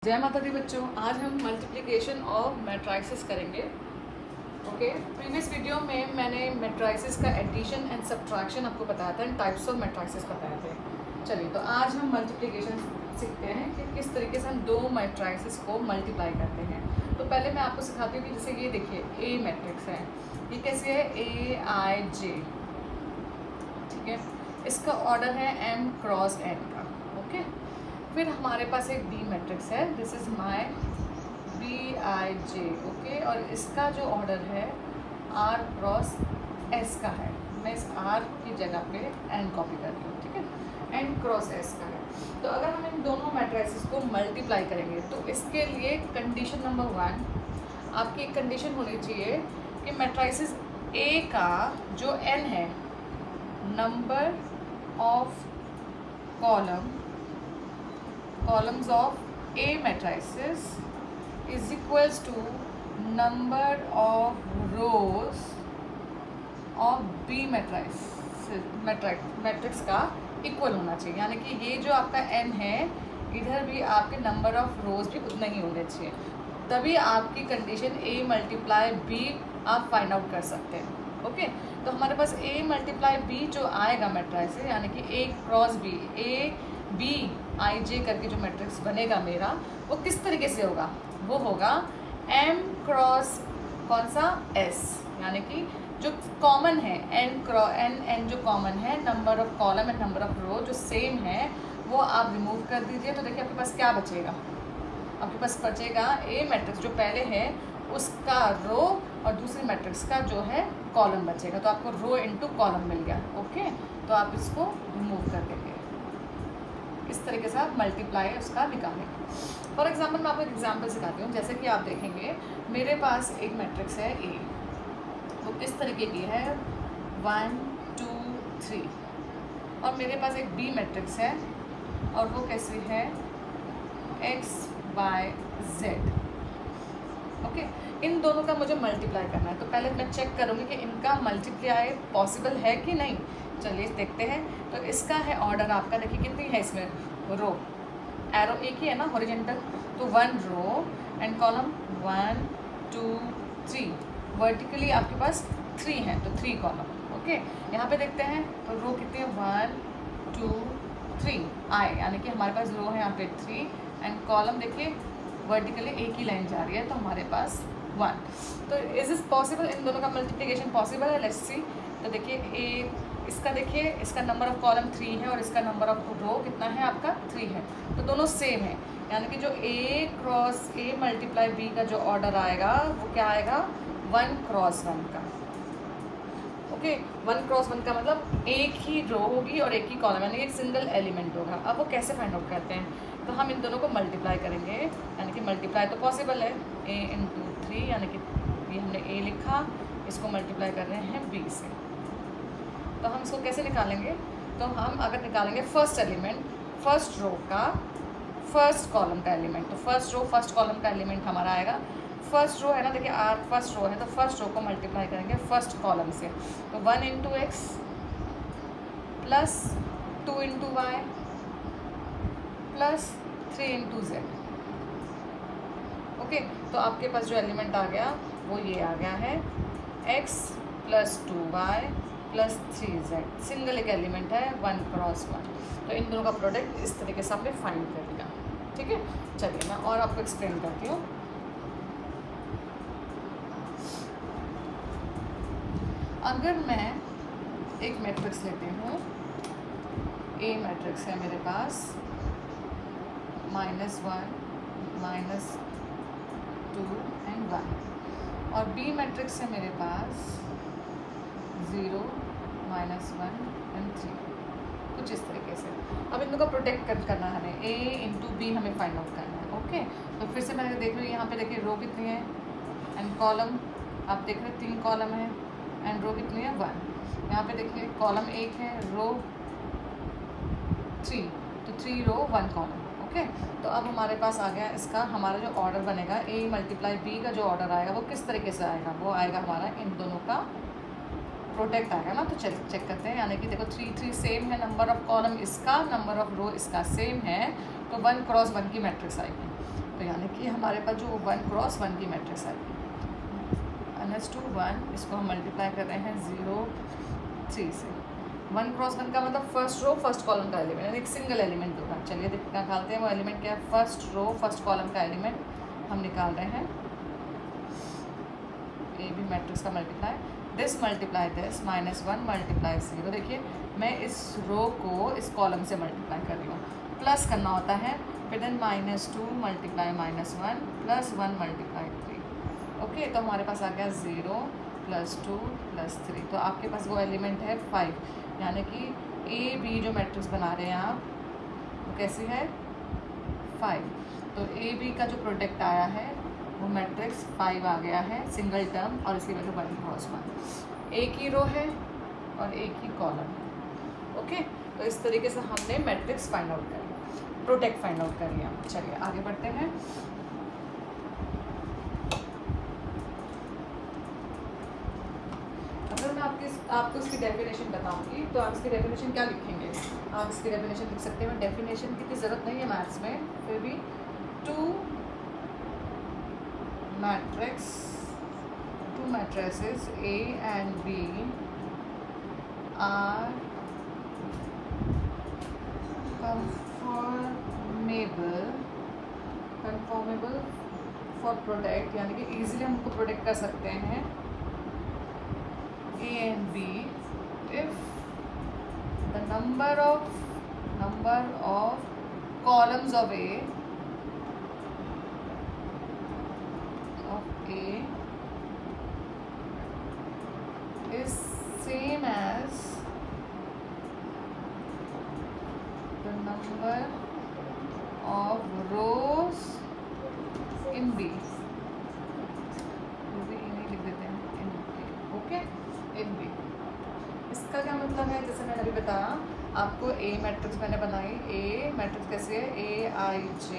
जय माता दी बच्चों, आज हम मल्टीप्लिकेशन ऑफ मैट्राइसेस करेंगे। ओके, प्रीवियस वीडियो में मैंने मैट्राइसेस का एडिशन एंड सब्ट्रैक्शन आपको बताया था एंड टाइप्स ऑफ मैट्राइसेस बताए थे। चलिए, तो आज हम मल्टीप्लिकेशन सीखते हैं कि किस तरीके से हम दो मैट्राइसेस को मल्टीप्लाई करते हैं। तो पहले मैं आपको सिखाती हूँ कि जैसे ये देखिए ए मैट्रिक्स है, ये कैसे है AIJ, ठीक है। इसका ऑर्डर है M क्रॉस N का। ओके, फिर हमारे पास एक बी मैट्रिक्स है, this is my BIJ। Okay, और इसका जो ऑर्डर है R क्रॉस S का है। मैं इस R की जगह पे N कॉपी कर रही हूँ, ठीक है। N क्रॉस S का है। तो अगर हम इन दोनों मैट्रिसेस को मल्टीप्लाई करेंगे तो इसके लिए कंडीशन नंबर 1, आपकी एक कंडीशन होनी चाहिए कि मैट्रिसेस A का जो N है, number of columns of A matrices is equals to number of rows of B matrix का इक्वल होना चाहिए। यानी कि ये जो आपका n है, इधर भी आपके नंबर ऑफ रोज भी उतना ही होने चाहिए, तभी आपकी कंडीशन A मल्टीप्लाई B आप फाइंड आउट कर सकते हैं। ओके, तो हमारे पास A मल्टीप्लाई B जो आएगा मैट्रिक्स है, यानी कि A क्रॉस B, ABIJ करके जो मैट्रिक्स बनेगा मेरा, वो किस तरीके से होगा? वो होगा M क्रॉस कौन सा S, यानी कि जो कॉमन है N जो कॉमन है, number of column and number of row जो सेम है, वो आप रिमूव कर दीजिए। तो देखिए आपके पास क्या बचेगा, आपके पास बचेगा A मैट्रिक्स जो पहले है उसका रो और दूसरी मैट्रिक्स का जो है कॉलम बचेगा। तो आपको रो इनटू कॉलम मिल गया। ओके, तो आप इसको रिमूव कर देंगे। इस तरीके से आप मल्टीप्लाई उसका निकालेंगे। फॉर एग्जांपल मैं आपको एक एग्जांपल सिखाती हूँ। जैसे कि आप देखेंगे मेरे पास एक मैट्रिक्स है A, वो किस तरीके की है 1 2 3, और मेरे पास एक B मैट्रिक्स है और वो कैसी है X Y Z। ओके, इन दोनों का मुझे मल्टीप्लाई करना है। तो पहले मैं चेक करूँगी कि इनका मल्टीप्लाई पॉसिबल है कि नहीं। चलिए देखते हैं। तो इसका है ऑर्डर आपका, देखिए कितनी है इसमें रो, एरो एक ही है ना हॉरिजॉन्टल, तो 1 रो एंड कॉलम 1 2 3, वर्टिकली आपके पास 3 है तो 3 कॉलम। ओके, यहाँ पे देखते हैं तो रो कितनी है 1 2 3 आए, यानी कि हमारे पास रो है यहाँ पे 3 एंड कॉलम देखिए वर्टिकली एक ही लाइन जा रही है, तो हमारे पास 1। तो इज इज पॉसिबल, इन दोनों का मल्टीप्लिकेशन पॉसिबल है? Let's see. तो देखिए इसका देखिए इसका नंबर ऑफ कॉलम 3 है और इसका नंबर ऑफ रो कितना है आपका 3 है, तो दोनों सेम है। यानी कि जो A cross A multiply B का जो ऑर्डर आएगा वो क्या आएगा 1 क्रॉस 1 का। ओके, 1 क्रॉस 1 का मतलब एक ही रो होगी और एक ही कॉलम, यानी एक सिंगल एलिमेंट होगा। अब वो कैसे फाइंड आउट करते हैं? तो हम इन दोनों को मल्टीप्लाई करेंगे, यानी कि मल्टीप्लाई तो पॉसिबल है A इंटू 3, यानी कि ये हमने A लिखा, इसको मल्टीप्लाई कर रहे हैं B से। तो हम इसको कैसे निकालेंगे? तो हम अगर निकालेंगे फर्स्ट एलिमेंट, फर्स्ट रो का फर्स्ट कॉलम का एलिमेंट, तो फर्स्ट रो फर्स्ट कॉलम का एलिमेंट हमारा आएगा। फर्स्ट रो है ना, देखिए R फर्स्ट रो है, तो फर्स्ट रो को मल्टीप्लाई करेंगे फर्स्ट कॉलम से, तो 1 into X plus 2 into Y plus 3 into Z। Okay, तो आपके पास जो एलिमेंट आ गया वो ये आ गया है X plus 2Y plus 3Z, single एक एलिमेंट है 1 क्रॉस 1। तो इन दोनों का प्रोडक्ट इस तरीके से आपने फाइंड कर लिया। ठीक है, चलिए मैं और आपको एक्सप्लेन करती हूँ। अगर मैं एक मैट्रिक्स लेती हूँ, A मैट्रिक्स है मेरे पास -1 -2 एंड 1, और B मैट्रिक्स है मेरे पास 0 -1 एंड 3, कुछ इस तरीके से। अब इन दोनों का प्रोडक्ट करना है हमें, A इंटू B हमें फाइंड आउट करना है। ओके, तो फिर से मैंने देख रही हूँ यहाँ पे देखिए रो कितनी है एंड कॉलम आप देख रहे हैं 3 कॉलम है एंड रो कितनी है 1। यहाँ पे देखिए कॉलम 1 है, रो 3, तो 3 रो 1 कॉलम। ओके, तो अब हमारे पास आ गया इसका हमारा जो ऑर्डर बनेगा A मल्टीप्लाई B का जो ऑर्डर आएगा वो किस तरीके से आएगा? वो आएगा हमारा इन दोनों का प्रोडक्ट आएगा ना। तो चेक करते हैं, यानी कि देखो 3 3 सेम है, नंबर ऑफ कॉलम इसका, नंबर ऑफ रो इसका सेम है, तो 1 क्रॉस 1 की मैट्रिक्स आएगी। तो यानी कि हमारे पास जो 1 क्रॉस 1 की मैट्रिक्स आएगी NS2 1, इसको हम मल्टीप्लाई कर रहे हैं 0 3 से। 1 क्रॉस 1 का मतलब फर्स्ट रो फर्स्ट कॉलम का एलिमेंट, यानी एक सिंगल एलिमेंट होगा। चलिए निकालते हैं वो एलिमेंट क्या है। फर्स्ट रो फर्स्ट कॉलम का एलिमेंट हम निकाल रहे हैं। ए बी मैट्रिक्स का multiply, this multiply this, -1 multiply 0। देखिए मैं इस रो को इस कॉलम से मल्टीप्लाई कर रही हूँ, प्लस करना होता है, फिर देन -2 मल्टीप्लाई -1 +1 मल्टीप्लाई 3। ओके, तो हमारे पास आ गया 0 +2 +3। तो आपके पास वो एलिमेंट है 5, यानी कि ए बी जो मैट्रिक्स बना रहे हैं आप वो कैसी है 5। तो ए बी का जो प्रोडक्ट आया है वो मैट्रिक्स 5 आ गया है, सिंगल टर्म, और इसकी वैल्यू 1 क्रॉस 1। एक ही रो है और एक ही कॉलम है। ओके, तो इस तरीके से हमने मैट्रिक्स फाइंड आउट कर लिया, प्रोडक्ट फाइंड आउट कर लिया। चलिए आगे बढ़ते हैं। अगर मैं आपको इसकी डेफिनेशन बताऊंगी तो आप इसकी डेफिनेशन क्या लिखेंगे? आप इसकी डेफिनेशन लिख सकते हैं। डेफिनेशन की ज़रूरत नहीं है मैथ्स में, फिर भी 2 matrices A and B are conformable for product, यानी कि easily हम उनको प्रोडक्ट कर सकते हैं A and B if the number of columns of A is same as the number of rows in B। लिख देते हैं in B। Okay, in B। इसका क्या मतलब है? जैसे मैंने अभी बताया आपको, A मैट्रिक्स मैंने बनाई। A मैट्रिक्स कैसी है? AIJ,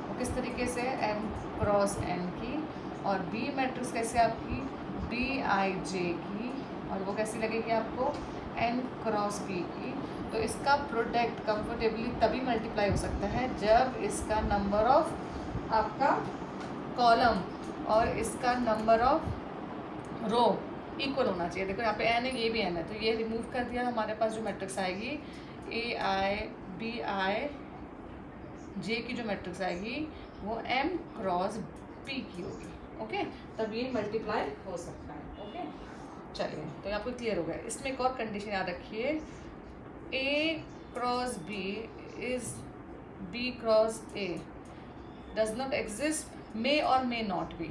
वो किस तरीके से M क्रॉस N की, और B मैट्रिक्स कैसे आपकी BIJ की, और वो कैसी लगेगी आपको N क्रॉस B की। तो इसका प्रोडक्ट कंफर्टेबली तभी मल्टीप्लाई हो सकता है जब इसका नंबर ऑफ आपका कॉलम और इसका नंबर ऑफ रो इक्वल होना चाहिए। देखो यहाँ पे n है, ये भी n है, तो ये रिमूव कर दिया। हमारे पास जो मैट्रिक्स आएगी AIBIJ की जो मैट्रिक्स आएगी वो M क्रॉस B की होगी। ओके, तब ये मल्टीप्लाई हो सकता है। ओके, चलिए तो आपको क्लियर हो गया। इसमें एक और कंडीशन याद रखिए, A cross B is B cross A does not exist, may और मे नॉट बी।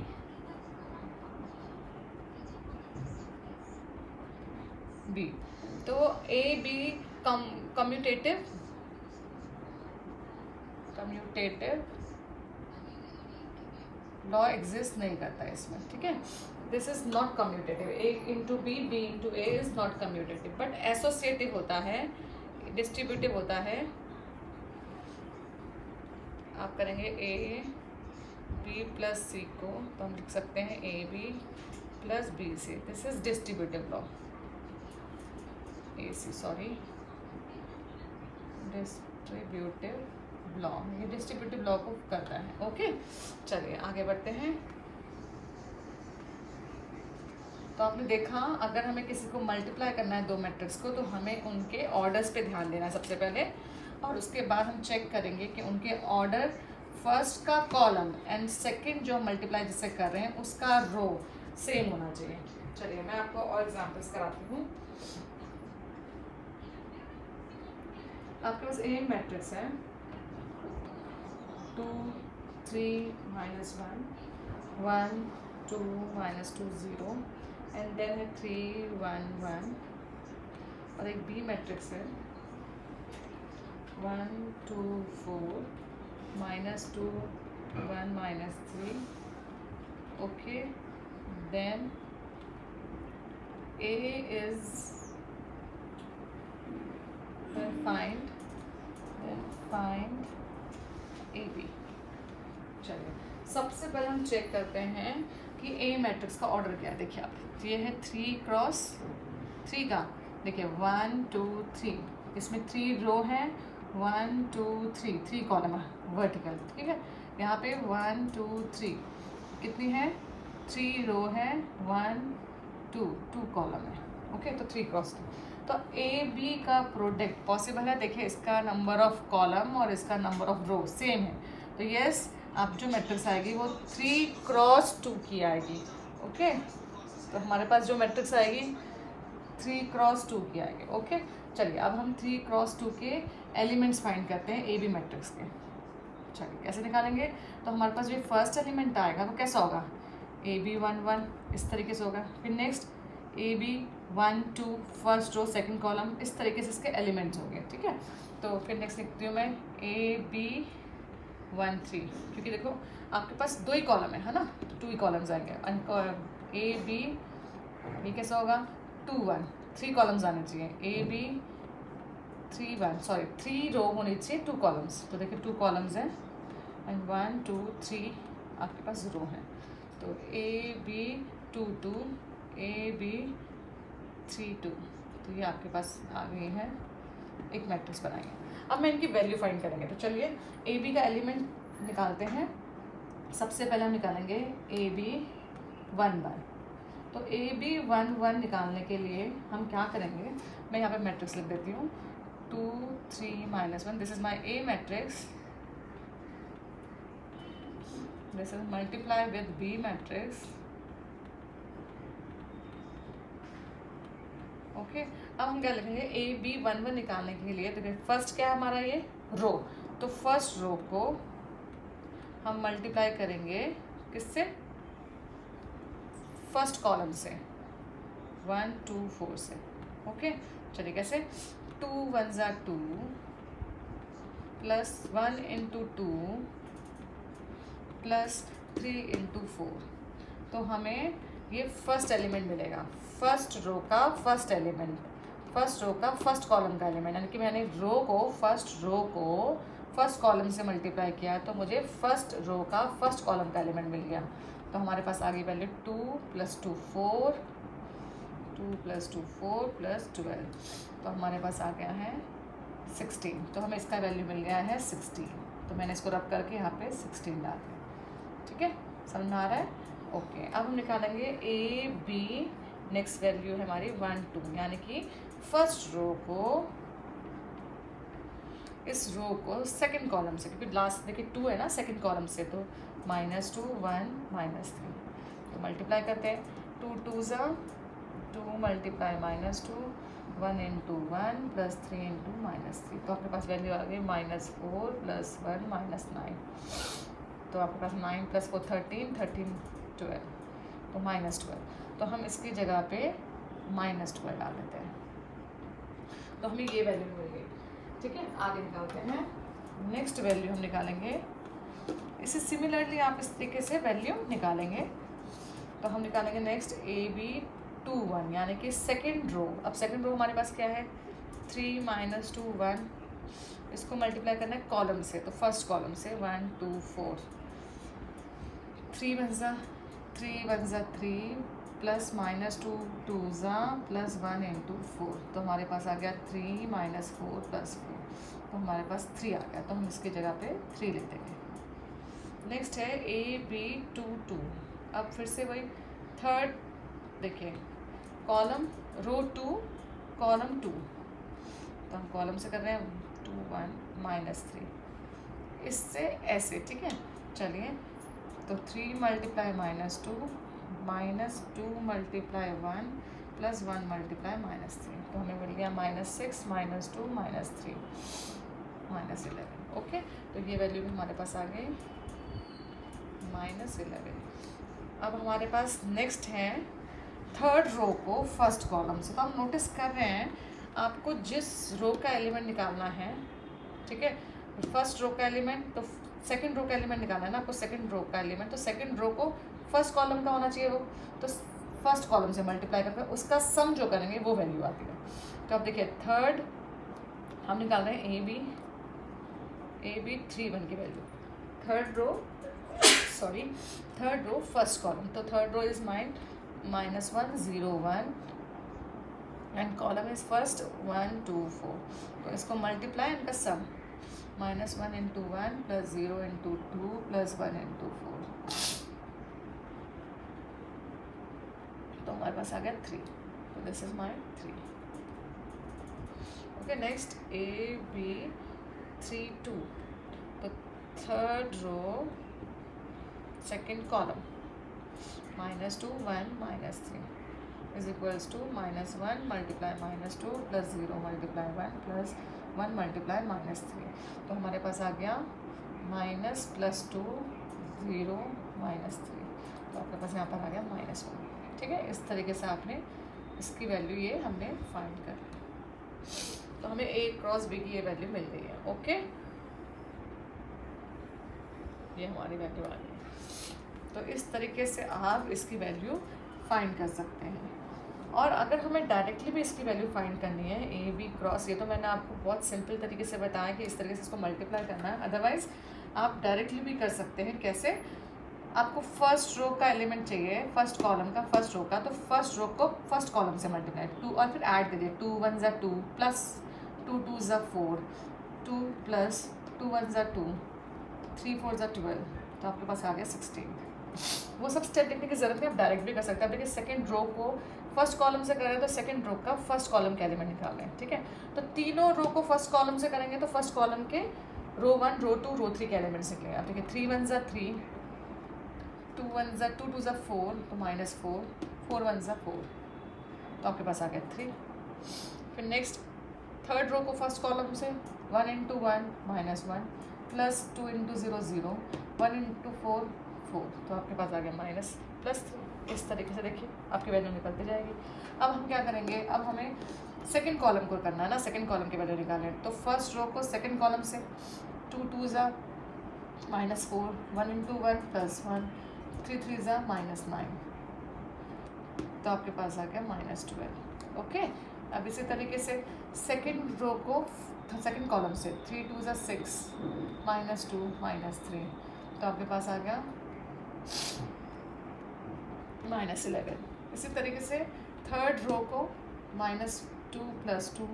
B तो A B commutative law exist नहीं करता है इसमें। ठीक है, this is not commutative. A into B, B into A is not commutative, but associative होता है, डिस्ट्रीब्यूटिव होता है। आप करेंगे A B प्लस C को, तो हम लिख सकते हैं A B plus B C। This is distributive law, distributive law, ये डिस्ट्रीब्यूटिव लॉ को करता है। ओके, चलिए आगे बढ़ते हैं। तो आपने देखा, अगर हमें किसी को मल्टीप्लाई करना है दो मैट्रिक्स को, तो हमें उनके ऑर्डर्स पे ध्यान देना है सबसे पहले, और उसके बाद हम चेक करेंगे कि उनके ऑर्डर फर्स्ट का कॉलम एंड सेकंड जो मल्टीप्लाई जिससे कर रहे हैं उसका रो सेम होना चाहिए। चलिए मैं आपको और एग्जांपल्स कराती हूँ। आपके पास ए मैट्रिक्स है 2 3 -1 1 2 -2 0 एंड देन है 3 1 1, और एक बी मैट्रिक्स है 1 2 4 -2 1 -3। Okay, then A is find AB। चलिए सबसे पहले हम चेक करते हैं कि A मैट्रिक्स का ऑर्डर क्या है। देखिए आप, ये है 3 क्रॉस 3 का, देखिए 1 2 3, इसमें 3 रो है, 1 2 3 कॉलम है वर्टिकल। ठीक है, यहाँ पे 1 2 3 कितनी है, 3 रो है, 1 2 कॉलम है। ओके, तो 3 क्रॉस 2। तो ए बी का प्रोडक्ट पॉसिबल है। देखिए इसका नंबर ऑफ कॉलम और इसका नंबर ऑफ रो सेम है, तो यस अब जो मैट्रिक्स आएगी वो 3 क्रॉस 2 की आएगी। ओके, तो हमारे पास जो मैट्रिक्स आएगी 3 क्रॉस 2 की आएगी। ओके, चलिए अब हम 3 क्रॉस 2 के एलिमेंट्स फाइंड करते हैं ए बी मैट्रिक्स के। चलिए कैसे निकालेंगे, तो हमारे पास जो फर्स्ट एलिमेंट आएगा वो कैसा होगा, ए बी 1 1 इस तरीके से होगा। फिर next A B 1 2 first row second column, इस तरीके से इसके एलिमेंट्स होंगे। ठीक है, तो फिर नेक्स्ट लिखती हूँ मैं ए बी 1 3, क्योंकि देखो आपके पास 2 ही कॉलम है ना, तो 2 ही कॉलम्स आएंगे। ए बी ये कैसा होगा 2 1, 3 कॉलम्स आने चाहिए। ए बी 3 1 सॉरी 3 रो होनी चाहिए, 2 कॉलम्स। तो देखिए 2 कॉलम्स हैं एंड 1 2 3 आपके पास रो हैं। तो ए बी 2 2 ए बी 3 2, तो ये आपके पास आ गई है, एक मैट्रिक्स बनाएंगे। अब मैं इनकी वैल्यू फाइंड करेंगे। तो चलिए ए बी का एलिमेंट निकालते हैं। सबसे पहले हम निकालेंगे ए बी 1 1। तो ए बी 1 1 निकालने के लिए हम क्या करेंगे, मैं यहाँ पे मैट्रिक्स लिख देती हूँ 2 3 -1। This is my A matrix, this is multiply with B matrix. Okay, अब हम क्या लिखेंगे ए बी 1 1 निकालने के लिए। देखिए फर्स्ट क्या है हमारा, ये रो, तो फर्स्ट रो को हम मल्टीप्लाई करेंगे किससे, फर्स्ट कॉलम से 1 2 4 से। ओके, चलिए कैसे, 2 1 2 प्लस 1 × 2 प्लस 3 × 4, तो हमें ये फर्स्ट एलिमेंट मिलेगा, फर्स्ट रो का फर्स्ट एलिमेंट, फर्स्ट रो का फर्स्ट कॉलम का एलिमेंट। यानी कि मैंने फर्स्ट रो को फर्स्ट कॉलम से मल्टीप्लाई किया, तो मुझे फर्स्ट रो का फर्स्ट कॉलम का एलिमेंट मिल गया। तो हमारे पास आ गई वैल्यू 2 + 2 4, 2 + 2 4 + 12, तो हमारे पास आ गया है 16। तो हमें इसका वैल्यू मिल गया है 16। तो मैंने इसको रब करके यहाँ पे 16 डाल दिया। ठीक है, समझ में आ रहा है। ओके, अब हम निकालेंगे ए बी, नेक्स्ट वैल्यू है हमारी 1 2, यानी कि फर्स्ट रो को, इस रो को सेकंड कॉलम से, क्योंकि लास्ट देखिए 2 है ना सेकंड कॉलम से, तो -2 1 -3, तो मल्टीप्लाई करते हैं 2 2 ज़ा 2 × -2 1 × 1 + 3 × -3, तो आपके पास वैल्यू आ गई -4 + 1 -9, तो आपके पास 9 + 4 13 13 12, तो -12। तो हम इसकी जगह पे -12 डाल देते हैं, तो हमें ये वैल्यू मिल गई। ठीक है, आगे निकालते हैं। नेक्स्ट वैल्यू हम निकालेंगे, इसे सिमिलरली आप इस तरीके से वैल्यू निकालेंगे। तो हम निकालेंगे नेक्स्ट ए बी 2 1, यानी कि सेकेंड रो। अब सेकेंड रो हमारे पास क्या है 3 - 2 1, इसको मल्टीप्लाई करना है कॉलम से, तो फर्स्ट कॉलम से 1 2 4, 3 1 ज़ा 3 प्लस -2 2 ज़ा प्लस 1 × 4, तो हमारे पास आ गया 3 - 4 + 4, तो हमारे पास 3 आ गया, तो हम इसकी जगह पे 3 लिख देंगे। नेक्स्ट है ए बी 2 2। अब फिर से वही थर्ड, देखिए कॉलम रो 2 कॉलम 2, तो हम कॉलम से कर रहे हैं 2 1 -3, इससे ऐसे। ठीक है, चलिए तो 3 × -2 -2 × 1 + 1 × -3, तो हमें मिल गया -6 -2 -3 -11। ओके, तो ये वैल्यू भी हमारे पास आ गई -11। अब हमारे पास नेक्स्ट है थर्ड रो को फर्स्ट कॉलम से। तो हम नोटिस कर रहे हैं आपको जिस रो का एलिमेंट निकालना है, ठीक है, फर्स्ट रो का एलिमेंट, तो सेकंड रो का एलिमेंट निकालना है ना आपको, सेकंड रो का एलिमेंट, तो सेकंड रो को फर्स्ट कॉलम का होना चाहिए वो, तो फर्स्ट कॉलम से मल्टीप्लाई करके उसका सम जो करेंगे वो वैल्यू आती है। तो अब देखिए थर्ड हम निकाल रहे हैं ए बी 3 1 की वैल्यू, थर्ड रो फर्स्ट कॉलम, तो third row is minus -1 0 1 and column is first 1 2 4, तो इसको मल्टीप्लाई इनका sum, -1 into 1 plus 0 into 2 plus 1 into 4, तो हमारे पास आ गया 3. तो this is my 3. Okay, next AB3 2. तो third row second column -2 1 -3 is equals to -1 multiply -2 plus 0 multiply 1 plus 1 multiply -3. तो हमारे पास आ गया -+2 0 -3. तो आपके पास यहाँ पर आ गया -1. ठीक है, इस तरीके से आपने इसकी वैल्यू ये हमने फाइंड कर ली. तो हमें A क्रॉस B की ये वैल्यू मिल गई है. ओके, ये हमारी वैल्यू आ गई. तो इस तरीके से आप इसकी वैल्यू फाइंड कर सकते हैं. और अगर हमें डायरेक्टली भी इसकी वैल्यू फाइंड करनी है AB क्रॉस, ये तो मैंने आपको बहुत सिंपल तरीके से बताया कि इस तरीके से इसको मल्टीप्लाई करना है. अदरवाइज आप डायरेक्टली भी कर सकते हैं. कैसे? आपको फर्स्ट रो का एलिमेंट चाहिए, फर्स्ट कॉलम का, फर्स्ट रो का, तो फर्स्ट रो को फर्स्ट कॉलम से मल्टीप्लाई 2 और फिर ऐड करिए. 2 1 ज़ा 2 प्लस 2 2 ज़ा 4, 2 प्लस 2 1 ज़ा 2, 3 4 ज़ा 12. तो आपके पास आ गया 16. वो सब स्टेप लिखने की जरूरत नहीं, आप डायरेक्ट भी कर सकते हैं. आप देखिए सेकेंड रो को फर्स्ट कॉलम से करें तो सेकेंड रो का फर्स्ट कॉलम के एलिमेंट निकाल लें. ठीक है, तो तीनों रो को फर्स्ट कॉलम से करेंगे तो फर्स्ट कॉलम के रो 1 रो 2 रो 3 के एलिमेंट्स निकलेंगे. आप देखिए 3 1 ज़ा 3, 2 1 ज़ा 2 2 ज़ा 4, तो -4, 4 1 ज़ा 4. तो आपके पास आ गया 3. फिर नेक्स्ट थर्ड रो को फर्स्ट कॉलम से 1 इंटू 1 -1 प्लस 2 इंटू 0 0, 1 इंटू 4 4. तो आपके पास आ गया -+3. इस तरीके से देखिए आपकी वैल्यू निकलती जाएगी. अब हम क्या करेंगे, अब हमें सेकंड कॉलम को करना है ना, सेकंड कॉलम की वैल्यू निकालें. तो फर्स्ट रो को सेकंड कॉलम से 2 2 ज़ा -4, 1 इंटू 1 प्लस 1, 3 3 ज़ा -9. तो आपके पास आ गया -12. ओके, अब इसी तरीके से सेकंड रो को सेकंड कॉलम से 3 2 ज़ा 6, -2 -3. तो आपके पास आ गया -11. इसी तरीके से थर्ड रो को -2 + 2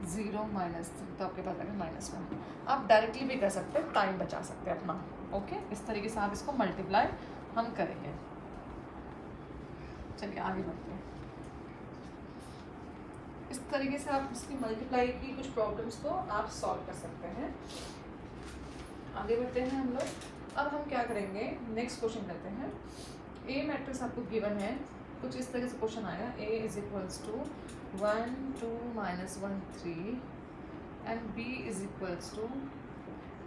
0 -3. तो आपके पास आ गया -1. आप डायरेक्टली भी कर सकते हैं, टाइम बचा सकते हैं अपना. ओके, इस तरीके से आप इसको मल्टीप्लाई हम करेंगे. चलिए आगे बढ़ते हैं. इस तरीके से आप इसकी मल्टीप्लाई की कुछ प्रॉब्लम्स को आप सॉल्व कर सकते हैं. आगे बढ़ते हैं हम लोग. अब हम क्या करेंगे, नेक्स्ट क्वेश्चन करते हैं. A मैट्रिक्स आपको गिवन है, कुछ इस तरह से क्वेश्चन आएगा. A = 1 2 -1 3 एंड B =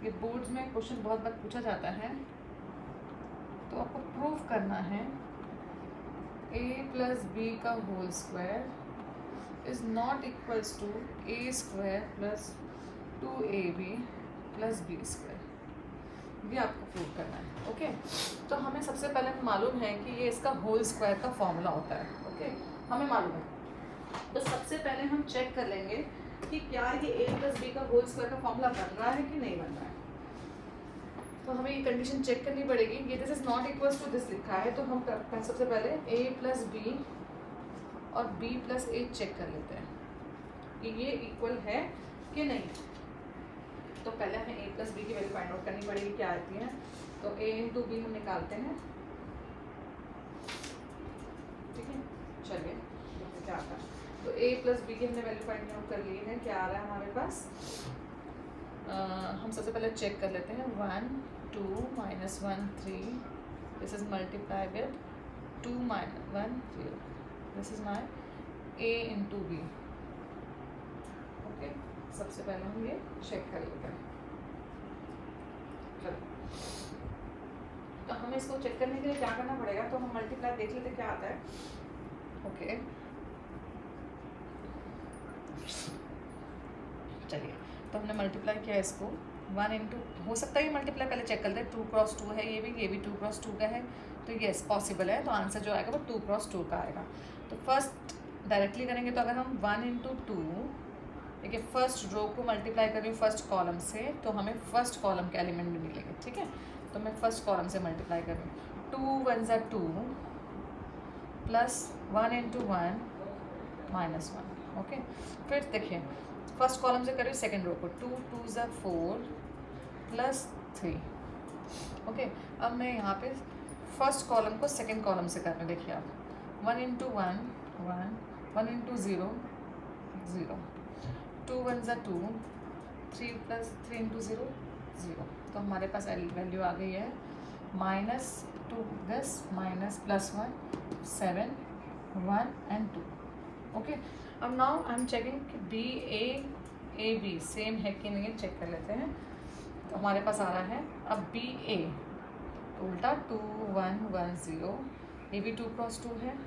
ये बोर्ड्स में क्वेश्चन बहुत बार पूछा जाता है, तो आपको प्रूव करना है A + B का whole square is not equals to A² + 2AB + B². ये आपको प्रूव करना है. ओके, तो हमें सबसे पहले मालूम है कि ये इसका होल स्क्वायर का फॉर्मूला होता है. ओके, हमें मालूम है. तो सबसे पहले हम चेक कर लेंगे कि क्या ये A + B का होल स्क्वायर का फॉर्मूला बन रहा है कि नहीं बन रहा है. तो हमें ये कंडीशन चेक करनी पड़ेगी. ये this is not equals to this लिखा है, तो हम सबसे पहले A + B और B + A चेक कर लेते हैं कि ये इक्वल है कि नहीं. तो पहले हमें A + B की वैल्यू फाइंड आउट करनी पड़ेगी, क्या आती है. तो A × B हम निकालते हैं. ठीक है, चलिए देखते क्या आता है. तो A + B की हमने वैल्यू फाइंड आउट कर ली है. क्या आ रहा है हमारे पास, हम सबसे पहले चेक कर लेते हैं. 1 2 -1 3, this is multiply with 2 1 0. This is my A × B. Okay, सबसे पहले हम ये चेक कर लेते हैं. चलो, तो हमें इसको चेक करने के लिए क्या करना पड़ेगा, तो हम मल्टीप्लाई देख लेते क्या आता है. ओके, चलिए, तो हमने मल्टीप्लाई किया इसको 1 इंटू, हो सकता है ये मल्टीप्लाई पहले चेक कर लेते हैं. 2 × 2 है, ये भी 2 × 2 का है. तो येस पॉसिबल है. तो आंसर जो आएगा वो 2 × 2 का आएगा. तो फर्स्ट डायरेक्टली करेंगे तो अगर हम 1 × 2, देखिए फर्स्ट रो को मल्टीप्लाई कर रही हूँ फर्स्ट कॉलम से, तो हमें फर्स्ट कॉलम के एलिमेंट भी मिलेंगे. ठीक है, तो मैं फर्स्ट कॉलम से मल्टीप्लाई कर रही हूँ. 2 1 ज़ा 2 प्लस 1 × 1 -1. ओके, फिर देखिए फर्स्ट कॉलम से कर रही हूँ सेकेंड रो को. 2 2 ज़ा 4 प्लस 3। ओके, अब मैं यहाँ पे फर्स्ट कॉलम को सेकंड कॉलम से कर रहे हैं। देखिए आप 1 इंटू 1 1, 1 इंटू 0 0, 2 1 ज़ा 2, 3 प्लस 3 इंटू 0 0। तो हमारे पास वैल्यू आ गई है -2 दिस माइनस +1 7 1 एंड 2। ओके, अब नाउ आई एम चेकिंग कि बी ए बी सेम है कि नहीं, चेक कर लेते हैं। तो हमारे पास आ रहा है अब बी ए उल्टा 2 1 1 0, ये भी 2 क्रॉस 2 है,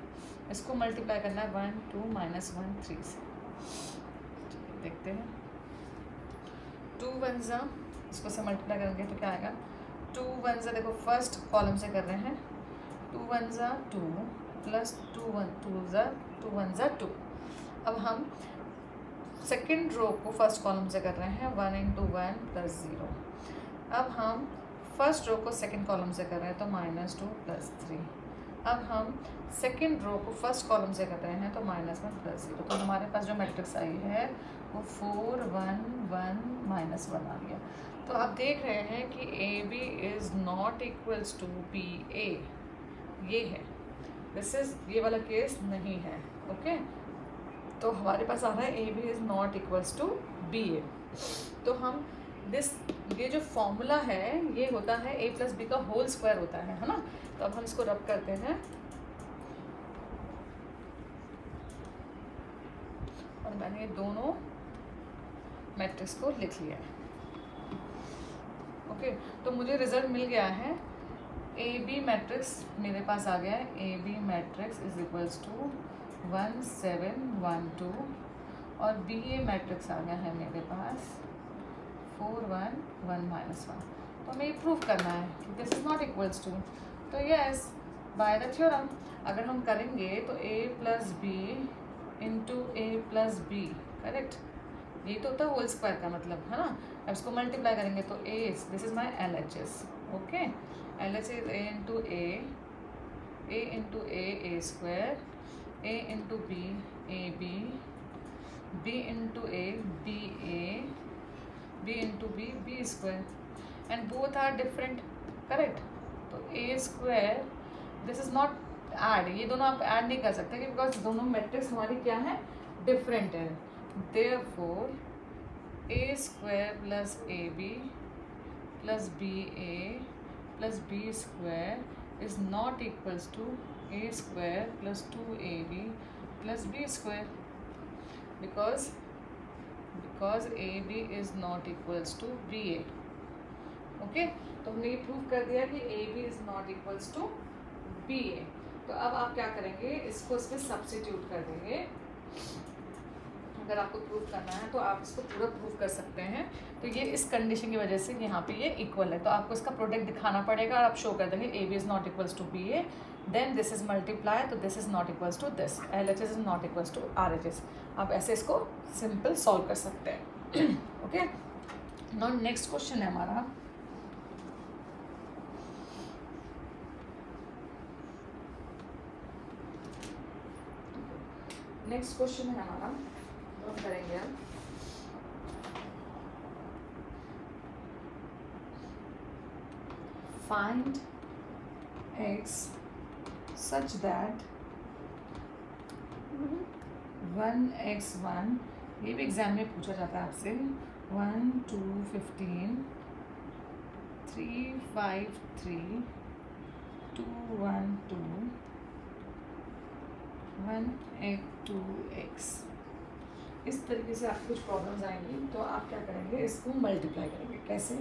इसको मल्टीप्लाई करना है 1 2 -1 3 से। देखते हैं 2 1 ज़ा, इसको से मल्टीप्लाई करेंगे तो क्या आएगा 2 1 ज़ा, देखो फर्स्ट कॉलम से कर रहे हैं 2 1 ज़ा 2 प्लस 2 1 2 ज़ा 2 1 ज़ा 2। अब हम सेकेंड रो को फर्स्ट कॉलम से कर रहे हैं 1 इंटू 1 प्लस 0। अब हम फर्स्ट रो को सेकेंड कॉलम से कर रहे हैं तो -2 प्लस 3। अब हम सेकेंड रो को फर्स्ट कॉलम से कर रहे हैं तो -1 प्लस 0। तो हमारे पास जो मैट्रिक्स आई है वो 4 1 1 -1 आ गया। तो आप देख रहे हैं कि A B is not equals to B A, ये है, दिस इज़, ये वाला केस नहीं है। ओके, तो हमारे पास आ रहा है A B is not equals to B A. तो हम ये जो फॉर्मूला है ये होता है a प्लस बी का होल स्क्वायर होता है ना। तो अब हम इसको रब करते हैं और मैंने ये दोनों मैट्रिक्स को लिख लिया है। ओके, तो मुझे रिजल्ट मिल गया है, ए बी मैट्रिक्स मेरे पास आ गया है, A B matrix is equals to 1 7 1 2 और बी ए मैट्रिक्स आ गया है मेरे पास 4 1 1 -1। तो हमें ये प्रूव करना है कि this is not equals to. तो यस, बाय द थ्योरम अगर हम करेंगे तो a plus B into A plus B, correct, ये तो होता है होल स्क्वायर का मतलब, है ना। अब इसको मल्टीप्लाई करेंगे तो a is, this is my LHS। Okay, LHS is a into A square, a into B A B, b into A B A, b into B B square and both are different, correct. तो A square, this is not add, ये दोनों आप add नहीं कर सकते because दोनों matrix हमारी क्या है, डिफरेंट है। Therefore A square plus A B plus B A plus B square is not equals to A square plus 2ab plus B square because AB is not equals to BA। Okay, तो हमने ये prove कर दिया कि AB is not equals to BA। तो अब आप क्या करेंगे, इसको इसमें सब्स्टिट्यूट कर देंगे। अगर आपको प्रूव करना है तो आप इसको पूरा प्रूव कर सकते हैं। तो ये इस कंडीशन की वजह से यहाँ पे ये इक्वल है, तो आपको इसका प्रोडक्ट दिखाना पड़ेगा और आप शो कर देंगे AB is not equals to BA, then this is multiply, तो this is not equals to this, LHS is not equals to RHS। आप ऐसे इसको सिंपल सॉल्व कर सकते हैं। ओके, नाउ नेक्स्ट क्वेश्चन है हमारा, नेक्स्ट क्वेश्चन है हमारा, हम करेंगे हम find x such that 1x1, ये भी एग्जाम में पूछा जाता है आपसे, 1 2 15 3 5 3 2 1 2 1 8 2x। इस तरीके से आपको कुछ प्रॉब्लम्स आएंगी, तो आप क्या करेंगे, इसको मल्टीप्लाई करेंगे। कैसे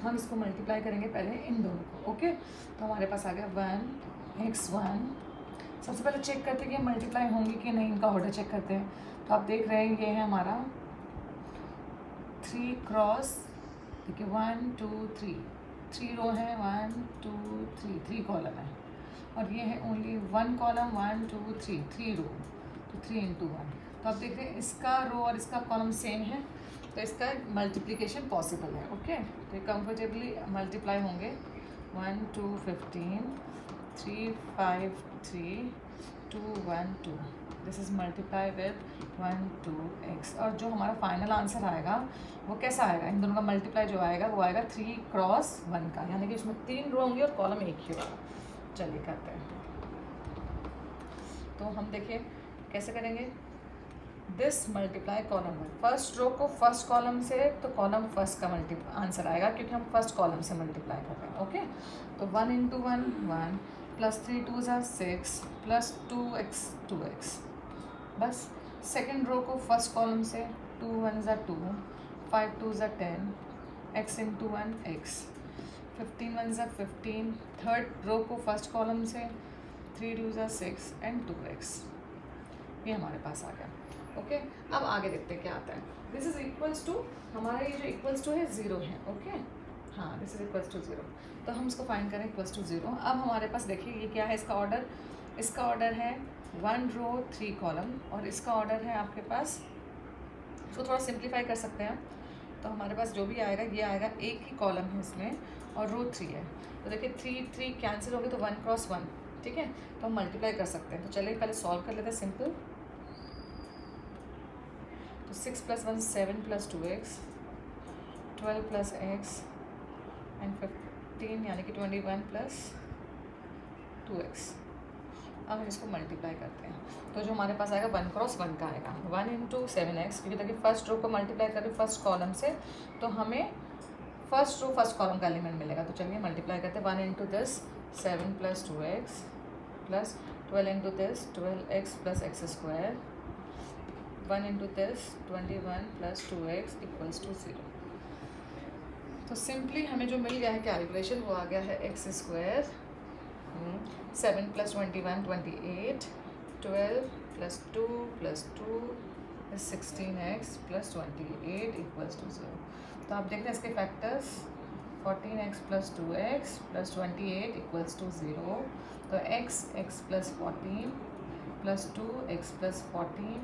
हम इसको मल्टीप्लाई करेंगे, पहले इन दोनों को। ओके, तो हमारे पास आ गया 1x1। सबसे पहले चेक करते हैं कि मल्टीप्लाई होंगी कि नहीं, इनका ऑर्डर चेक करते हैं। तो आप देख रहे हैं ये है हमारा 3 क्रॉस, देखिए 1 2 3, 3 रो है, 1 2 3, 3 कॉलम है, और ये है ओनली 1 कॉलम 1 2 3, 3 रो, तो 3 इंटू 1। तो आप देख रहे हैं इसका रो और इसका कॉलम सेम है, तो इसका मल्टीप्लिकेशन पॉसिबल है। ओके, तो ये कंफर्टेबली मल्टीप्लाई होंगे, 1 2 15 3 5 3 2 1 2। This is multiply with 1 2x, और जो हमारा फाइनल आंसर आएगा वो कैसा आएगा, इन दोनों का मल्टीप्लाई जो आएगा वो आएगा 3 क्रॉस 1 का, यानी कि इसमें 3 रो होंगी और कॉलम एक ही होगा। चलिए करते हैं। तो हम देखिए कैसे करेंगे। This multiply column one, first row को फर्स्ट कॉलम से, तो कॉलम फर्स्ट का आंसर आएगा क्योंकि हम फर्स्ट कॉलम से मल्टीप्लाई कर रहे हैं। ओके, तो 1 into 1 1 plus 3 2 6 plus 2x 2x। बस सेकेंड रो को फर्स्ट कॉलम से 2 1 2 5 2 10 x into 1 x 15 1 15। Third row को फर्स्ट कॉलम से 3 2 6 एंड 2x। ये हमारे पास आ गया। ओके, अब आगे देखते हैं क्या आता है। दिस इज इक्वल्स टू, हमारा ये जो इक्वल्स टू है 0 है। ओके, हाँ दिस इज इक्वल्स टू 0, तो हम इसको फाइंड करें इक्वल्स टू 0। अब हमारे पास देखिए ये क्या है, इसका ऑर्डर, इसका ऑर्डर है 1 रो 3 कॉलम, और इसका ऑर्डर है आपके पास, इसको थोड़ा सिंप्लीफाई कर सकते हैं। तो हमारे पास जो भी आएगा ये आएगा, एक ही कॉलम है इसमें और रो 3 है। तो देखिए 3 3 कैंसिल हो गए, तो 1 क्रॉस 1, ठीक है, तो हम मल्टीप्लाई कर सकते हैं। तो चलिए पहले सॉल्व कर लेते हैं सिंपल। तो 6 + 1 7 + 2x 12 + x एंड 15 यानी कि 21 + 2x। अब हम इसको मल्टीप्लाई करते हैं, तो जो हमारे पास आएगा 1 क्रॉस 1 का आएगा 1 इंटू 7x, क्योंकि देखिए फर्स्ट रो को मल्टीप्लाई कर रहे फर्स्ट कॉलम से, तो हमें फर्स्ट रो फर्स्ट कॉलम का एलिमेंट मिलेगा। तो चलिए मल्टीप्लाई करते हैं। 1 into this 7 + 2x plus 12 into this 12x + x², 1 into this 21 + 2x = 0। तो सिंपली हमें जो मिल गया है कैलकुलेशन वो आ गया है x², 7 + 21 28, 12 + 2 + 2 is 16x + 28 = 0। तो आप देख रहे हैं इसके फैक्टर्स, 14x + 2x + 28 = 0। तो x + 14 + 2x + 14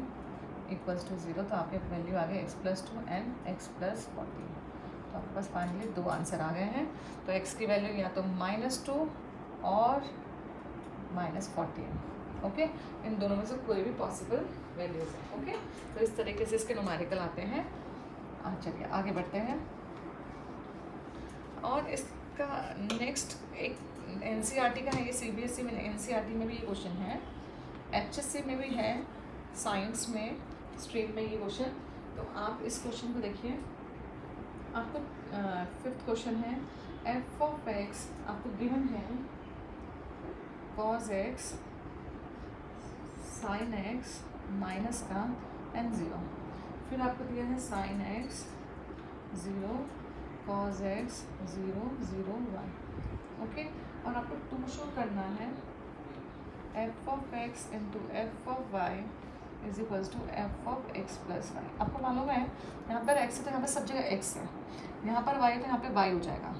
= 0। तो आपके वैल्यू आ गए x + 2 एंड x + 14। तो आपके पास फाइनली 2 आंसर आ गए हैं। तो x की वैल्यू या तो -2 और -14। ओके, इन दोनों में से कोई भी पॉसिबल वैल्यूज है। ओके, तो इस तरीके से इसके न्यूमेरिकल आते हैं। चलिए आगे बढ़ते हैं। और इसका नेक्स्ट एक NCERT का है, ये CBSE में, NCERT में भी ये क्वेश्चन है, HSC में भी है, साइंस में स्ट्रीम में ये क्वेश्चन। तो आप इस क्वेश्चन को देखिए, आपको 5th क्वेश्चन है, f(x) आपको गिवन है cos x sin x minus का एंड 0, फिर आपको दिया है sin x 0 cos x 0 0 1। Okay, और आपको 2 शो करना है f(x) × f(y) = f(x + y)। आपको मालूम है यहाँ पर x है तो यहाँ पर सब जगह x है, यहाँ पर y है तो यहाँ पे y हो जाएगा,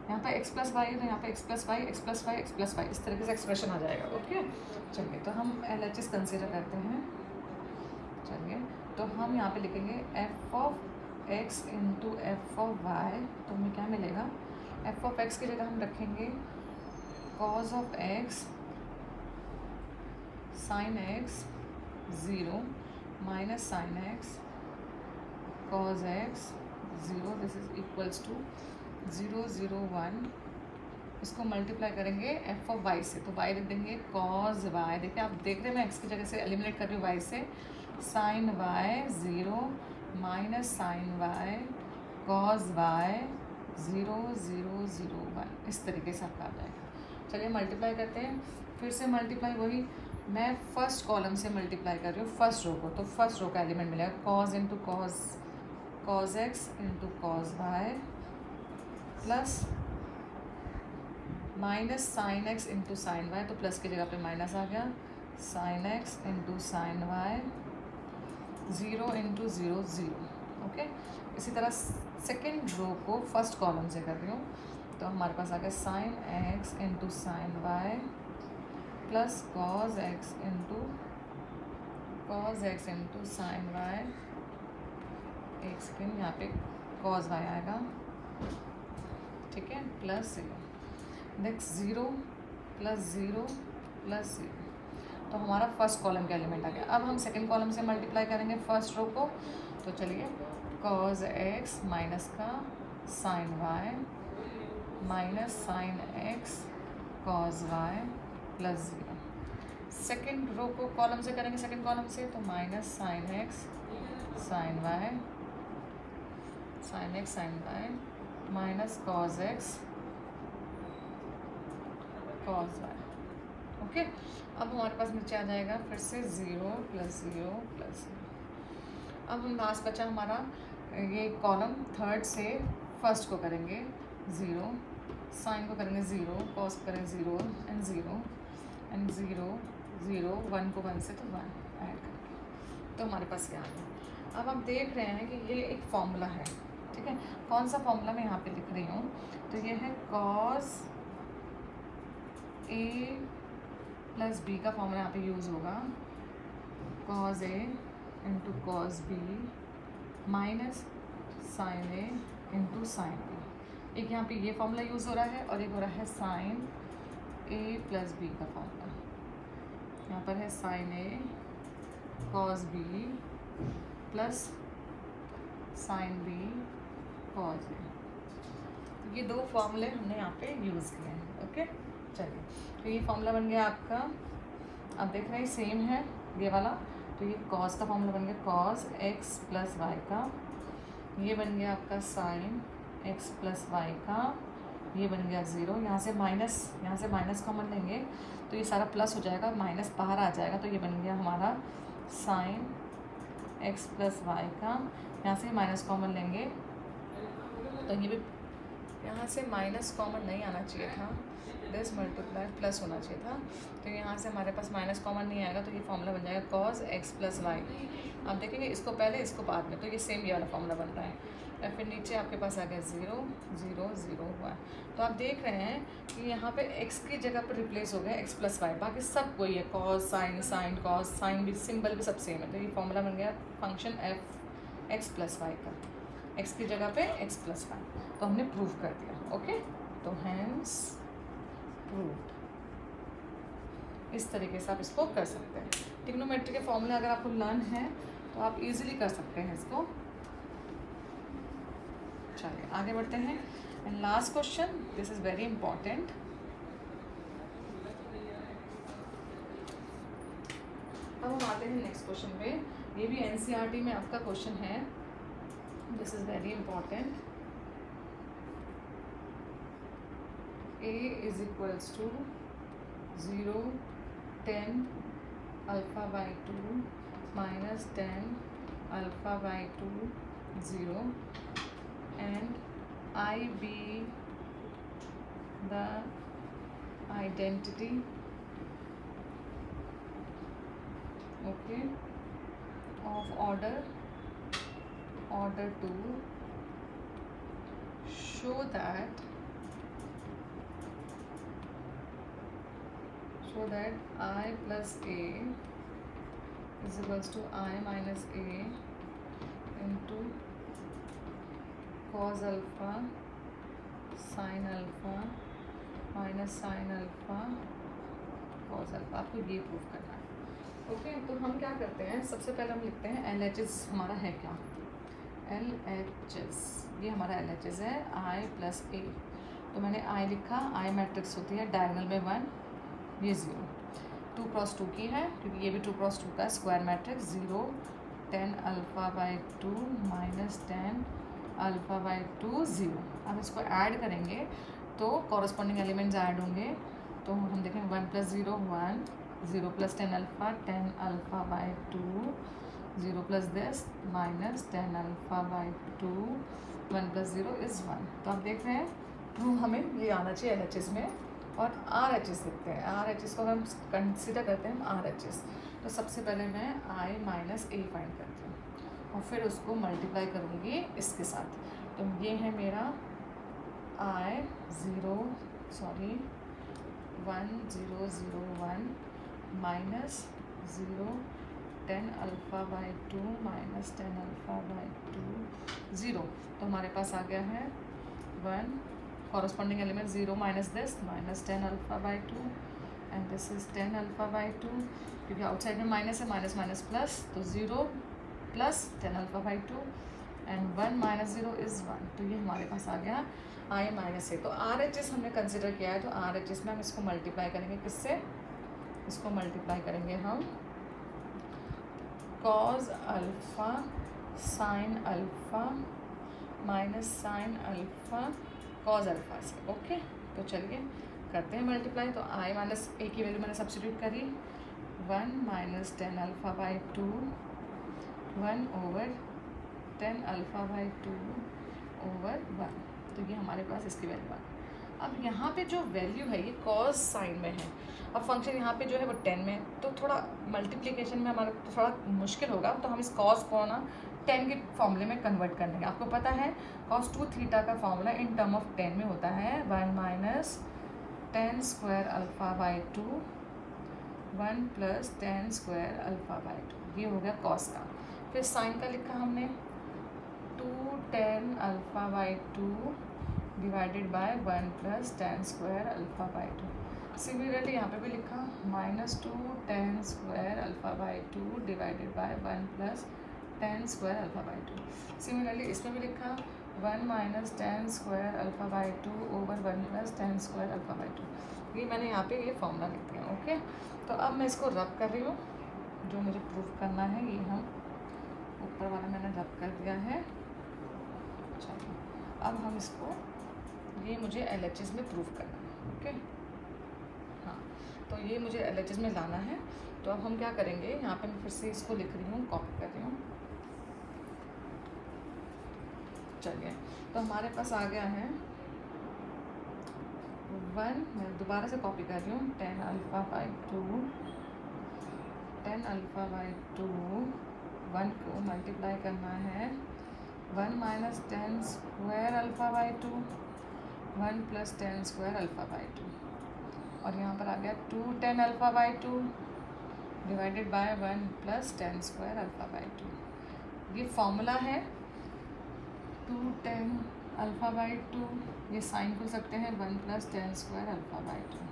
यहाँ पर x + y है तो यहाँ पे x + y x + y x + y, इस तरीके से एक्सप्रेशन आ जाएगा। ओके, चलिए तो हम LHS कंसीडर करते हैं। चलिए तो हम यहाँ पे लिखेंगे f(x) × f(y), तो हमें क्या मिलेगा, f(x) की जगह हम रखेंगे cos x sin x 0 minus sin x cos x 0, this is equals to 0 0 1। इसको मल्टीप्लाई करेंगे f(y) से, तो y लिख देंगे cos y। देखिए आप देख रहे हैं मैं x की जगह से एलिमिनेट कर रही हूँ y से, sin y 0 minus sin y cos y 0 0 0 1, इस तरीके से आपका आ जाएगा। चलिए मल्टीप्लाई करते हैं, फिर से मल्टीप्लाई, वही मैं फर्स्ट कॉलम से मल्टीप्लाई कर रही हूँ फर्स्ट रो को, तो फर्स्ट रो का एलिमेंट मिलेगा cos × cos x × cos y plus minus sin x × sin y, तो प्लस की जगह पे माइनस आ गया, sin x × sin y 0 × 0 0। Okay, इसी तरह सेकेंड रो को फर्स्ट कॉलम से कर रही हूँ, तो हमारे पास आ गया sin x × sin y plus cos x × sin y, एक सेकेंड, यहाँ पे cos y आएगा, ठीक है, प्लस 0, नेक्स्ट 0 + 0 + 0। तो हमारा फर्स्ट कॉलम का एलिमेंट आ गया। अब हम सेकंड कॉलम से मल्टीप्लाई करेंगे फर्स्ट रो को, तो चलिए cos x माइनस का sin y minus sin x cos y plus 0। Second row को कॉलम से करेंगे, सेकेंड कॉलम से, तो minus sin x sin y minus cos x cos y। Okay, अब हमारे पास नीचे आ जाएगा फिर से 0 प्लस 0 प्लस 0। अब हम लास्ट बचा हमारा ये कॉलम, थर्ड से फर्स्ट को करेंगे 0, साइन को करेंगे 0, कॉस को करेंगे 0 एंड 0 एंड 0 0, 1 को 1 से तो 1 ऐड करके, तो हमारे पास क्या आ गया। अब आप देख रहे हैं कि ये एक फॉर्मूला है, ठीक है। कौन सा फॉर्मूला मैं यहाँ पे लिख रही हूँ, तो ये है cos a प्लस बी का फॉर्मूला यहाँ पे यूज़ होगा, cos a into cos b minus sin a into sin b। एक यहाँ पे ये फॉर्मूला यूज़ हो रहा है और एक हो रहा है sin a प्लस b का फॉर्मूला। यहाँ पर है sin a cos b plus sin b cos a। ये दो फॉर्मूले हमने यहाँ पे यूज़ किए हैं। ओके, चलिए, तो ये फॉर्मूला बन गया आपका, अब देख रहे हैं सेम है ये वाला, तो ये cos का फॉर्मूला बन गया cos x प्लस वाई का, ये बन गया आपका sin x प्लस वाई का, ये बन गया 0, यहाँ से माइनस कॉमन लेंगे तो ये सारा प्लस हो जाएगा, माइनस बाहर आ जाएगा, तो ये बन गया हमारा sin x प्लस वाई का, यहाँ से माइनस कॉमन लेंगे तो ये भी, यहाँ से माइनस कॉमन नहीं आना चाहिए था, दिस मल्टीप्लाई प्लस होना चाहिए था, तो यहाँ से हमारे पास माइनस कॉमन नहीं आएगा, तो ये फॉर्मूला बन जाएगा cos x प्लस वाई। आप देखेंगे इसको पहले इसको बाद में, तो ये सेम ये वाला फॉर्मूला बन रहा है, और फिर नीचे आपके पास आ गया 0 0 0 हुआ। तो आप देख रहे हैं कि यहाँ पे x की जगह पर रिप्लेस हो गया x प्लस वाई, बाकी सब कोई है, cos sin cos sin भी, सिंबल भी सब सेम है, तो ये फॉर्मूला बन गया function f x plus Y का, x की जगह पे x प्लस वाई, तो हमने प्रूव कर दिया। ओके, तो हैंस प्रूव्ड। इस तरीके से आप इसको कर सकते हैं। ट्रिग्नोमेट्री के फॉर्मूले अगर आपको लर्न है तो आप इजीली कर सकते हैं इसको। चलिए आगे बढ़ते हैं, and last question, this is very important. अब हम आते हैं नेक्स्ट क्वेश्चन पे, ये भी एनसीईआरटी में आपका क्वेश्चन है, this is very important. a is equals to 0 10 alpha by 2 minus 10 alpha by 2 0, and I be the identity, okay, of order 2, show that I plus a is equals to I minus a into cos alpha sin alpha minus sin alpha cos alpha। आपको ये proof करना है। Okay, तो हम क्या करते हैं, सबसे पहले हम लिखते हैं LHS हमारा है क्या, LHS, ये हमारा LHS है I प्लस a, तो मैंने I लिखा, I मैट्रिक्स होती है डायगोनल में 1, ये 0, 2 क्रॉस 2 की है क्योंकि ये भी 2 क्रॉस 2 का square matrix, 0 10 alpha by 2 minus 10 alpha by 2 0। अब इसको ऐड करेंगे तो कॉरस्पॉन्डिंग एलिमेंट्स ऐड होंगे, तो हम देखें 1 plus 0 1, 0 plus 10 alpha 10 alpha by 2, 0 plus this minus 10 alpha by 2, 1 plus 0 is 1। तो आप देख रहे हैं प्रूफ हमें ये आना चाहिए LHS में, और RHS लिखते हैं, RHS को हम कंसिडर करते हैं हम RHS। तो सबसे पहले मैं I माइनस a फाइंड करती हूँ और फिर उसको मल्टीप्लाई करूँगी इसके साथ, तो ये है मेरा I 1 0 0 1 minus 0 10 alpha by 2 minus 10 alpha by 2 0, तो हमारे पास आ गया है 1, corresponding element 0 minus this minus 10 alpha by 2, and this is 10 alpha by 2, क्योंकि आउटसाइड में माइनस है, माइनस माइनस प्लस, तो 0 plus 10 alpha by 2 and 1 minus 0 is 1। तो ये हमारे पास आ गया i माइनस ए। तो RHS हमने कंसिडर किया है, तो RHS में हम इसको मल्टीप्लाई करेंगे किससे, इसको मल्टीप्लाई करेंगे हम cos alpha sine alpha minus sine alpha cos alpha से। ओके, तो चलिए करते हैं मल्टीप्लाई। तो i माइनस ए की वैल्यू मैंने सब्स्टिट्यूट करी, 1 minus 10 alpha by 2, 1 over 10 alpha by 2 over 1। तो ये हमारे पास इसकी वैल्यू आ गई। अब यहाँ पे जो वैल्यू है ये कॉस साइन में है, अब फंक्शन यहाँ पे जो है वो 10 में, तो थोड़ा मल्टीप्लिकेशन में हमारा तो थोड़ा मुश्किल होगा, तो हम इस कॉस को ना 10 के फॉर्मूले में कन्वर्ट कर देंगे। आपको पता है कॉस 2 थीटा का फॉर्मूला इन टर्म ऑफ 10 में होता है 1 minus 10 square alpha by 2, 1 plus 10 square alpha by 2। ये हो गया कॉस का। फिर साइन का लिखा हमने 2 10 alpha by 2 divided by 1 plus 10 square alpha by 2। Similarly यहाँ पे भी लिखा -2 10 square alpha by 2 divided by 1 plus 10 square alpha by 2। Similarly इसमें भी लिखा 1 minus 10 square alpha by 2 over 1 plus 10 square alpha by 2। ये मैंने यहाँ पे ये फॉर्मूला लिख दिया। ओके, तो अब मैं इसको रब कर रही हूँ, जो मुझे प्रूफ करना है ये हम ऊपर वाला मैंने रब कर दिया है। चलिए अब हम इसको, ये मुझे LHS में प्रूफ करना है। ओके, हाँ, तो ये मुझे LHS में लाना है। तो अब हम क्या करेंगे, यहाँ पे मैं फिर से इसको लिख रही हूँ, कॉपी कर रही हूँ। चलिए, तो हमारे पास आ गया है 1, मैं दोबारा से कॉपी कर रही हूँ, 10 अल्फ़ा बाई 2, 10 अल्फ़ा बाई 2, 1 को मल्टीप्लाई करना है 1 minus 10 square alpha by 2, 1 plus 10 square alpha by 2, और यहाँ पर आ गया 2 10 alpha by 2 divided by 1 plus 10 square alpha by 2। ये फॉर्मूला है 2 10 अल्फ़ा बाई 2, ये साइन खुल सकते हैं 1 प्लस 10 स्क्वायर अल्फ़ा बाई 2।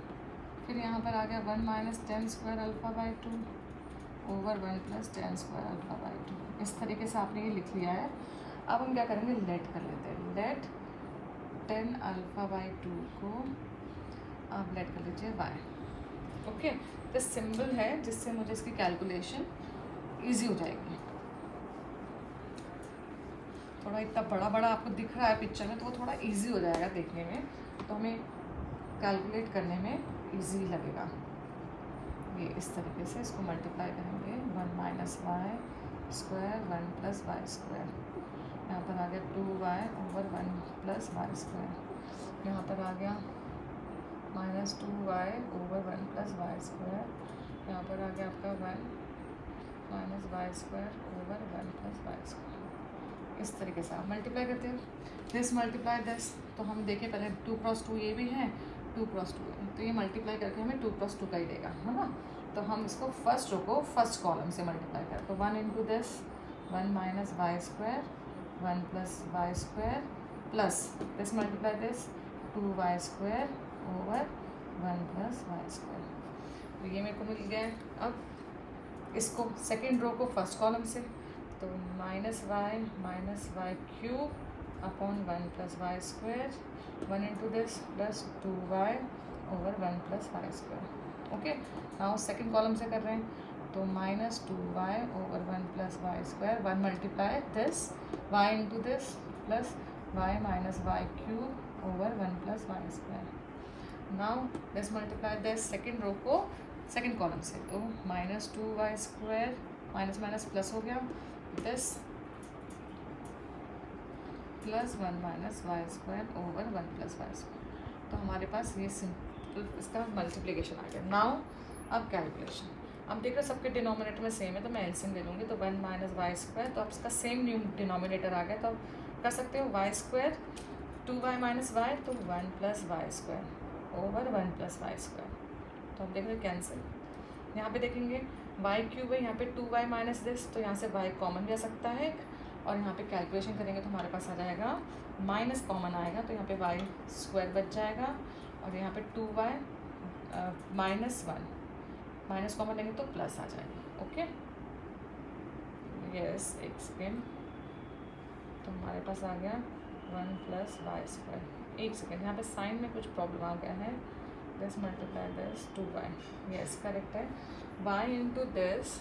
फिर यहाँ पर आ गया 1 minus 10 square alpha by 2 over 1 plus 10 square alpha by 2। इस तरीके से आपने ये लिख लिया है। अब हम क्या करेंगे, लेट कर लेते हैं। लेट 10 अल्फ़ा बाई 2 को आप लेट कर लीजिए y। ओके, तो सिंबल है जिससे मुझे इसकी कैलकुलेशन इजी हो जाएगी। थोड़ा इतना बड़ा बड़ा आपको दिख रहा है पिक्चर में, तो वो थोड़ा इजी हो जाएगा देखने में, तो हमें कैलकुलेट करने में इजी लगेगा। ये इस तरीके से इसको मल्टीप्लाई करेंगे 1 minus Y square 1 plus Y square, यहाँ पर आ गया 2y over 1 plus Y square, यहाँ पर आ गया -2y over 1 plus Y square, यहाँ पर आ गया आपका 1 minus Y square over 1 plus Y square. इस तरीके से आप मल्टीप्लाई करते हो, दिस मल्टीप्लाई दिस। तो हम देखें पहले 2 क्रॉस 2 ये भी है, 2 क्रॉस 2 है, तो ये मल्टीप्लाई करके हमें 2 क्रॉस 2 का ही देगा, है ना। तो हम इसको फर्स्ट रो को फर्स्ट कॉलम से मल्टीप्लाई करें, तो 1 into this 1 minus Y square 1 plus Y square plus this multiply this 2y square over 1 plus Y square. तो ये मेरे को मिल गया है। अब इसको सेकेंड रो को फर्स्ट कॉलम से, तो minus Y cube upon 1 plus Y square 1 into this plus 2y over 1 plus Y square. Okay, now second column से कर रहे हैं, तो -2y over 1 plus Y square 1 multiply this y into this plus y minus Y cube over 1 plus Y square. Now this multiply this second row को second column से, तो -2y square minus minus plus हो गया this plus 1 minus Y square over 1 plus Y square. तो हमारे पास ये simple इसका multiplication आ गया। नाउ अब कैलकुलेशन, अब देख रहे सबके डिनोमिनेटर में सेम है, तो मैं एलसीएम ले लूँगी, तो 1 माइनस वाई स्क्वायर, तो अब इसका सेम न्यू डिनोमिनेटर आ गया, तो अब कर सकते हो Y square 2y minus Y, तो 1 plus Y square over 1 plus Y square. तो अब देख रहे कैंसिल, यहाँ पे देखेंगे वाई क्यूब है, यहाँ पे 2y माइनस दिस, तो यहाँ से y कॉमन भी आ सकता है, और यहाँ पे कैलकुलेशन करेंगे तो हमारे पास आ जाएगा माइनस कॉमन आएगा, तो यहाँ पे वाई स्क्वायर बच जाएगा, और यहाँ पे 2y -1, माइनस कॉमन लेंगे तो प्लस आ जाएगा। ओके यस, एक सेकेंड, तो हमारे पास आ गया 1 + y²। एक सेकेंड, यहाँ पे साइन में कुछ प्रॉब्लम आ गया है। This multiply this 2y, yes correct है। y into this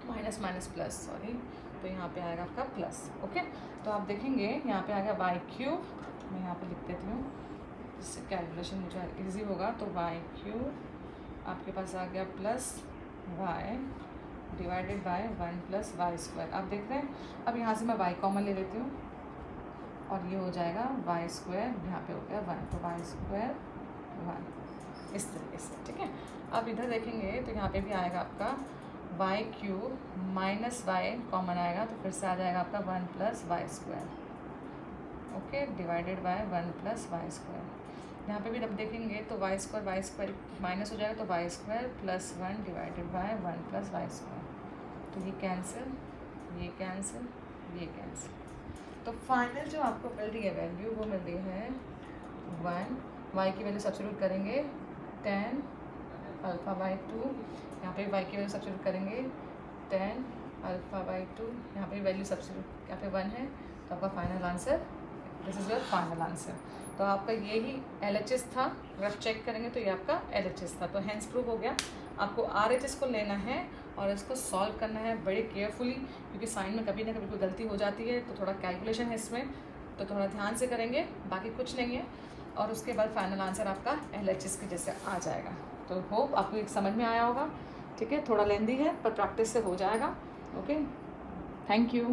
minus minus plus, sorry, तो यहाँ पे आएगा आपका प्लस। ओके, तो आप देखेंगे यहाँ पे आ गया y³, मैं यहाँ पे लिख देती हूँ, इससे कैलकुलेशन मुझे इजी होगा। तो y³ आपके पास आ गया plus y divided by 1 + y²। आप देख रहे हैं, अब यहाँ से मैं y कॉमन ले लेती हूँ और ये हो जाएगा y², यहाँ पे हो गया 1, तो y² 1, इस तरीके से। ठीक है, अब इधर देखेंगे तो यहाँ पे भी आएगा आपका y³ माइनस y कॉमन आएगा, तो फिर से आ जाएगा आपका 1 + y²। Okay, divided by 1 + y²। यहाँ पे भी जब देखेंगे तो y² माइनस हो जाएगा, तो y² + 1 डिवाइडेड बाय 1 + y²। तो ये कैंसिल, ये कैंसिल, ये कैंसिल। तो फाइनल जो आपको मिल रही है वैल्यू, वो मिल रही है 1, y की वैल्यू सब्स्टिट्यूट करेंगे 10 α/2, यहाँ पे y की वैल्यू सब्स्टिट्यूट करेंगे 10 α/2, यहाँ पे वैल्यू सब्स्टिट्यूट, यहाँ पे 1 है, तो आपका final answer, this is your final answer. तो आपका ये ही LHS था, अगर आप चेक करेंगे तो ये आपका LHS था। तो हैंस प्रूव हो गया। आपको RHS को लेना है और इसको सॉल्व करना है बड़े केयरफुली, क्योंकि साइन में कभी ना कभी कोई गलती हो जाती है, तो थोड़ा कैलकुलेशन है इसमें, तो थोड़ा ध्यान से करेंगे, बाकी कुछ नहीं है। और उसके बाद फाइनल आंसर आपका LHS के जैसे आ जाएगा। तो होप आपको एक समझ में आया होगा। ठीक है, थोड़ा लेंदी है पर प्रैक्टिस से हो जाएगा। Okay, thank you.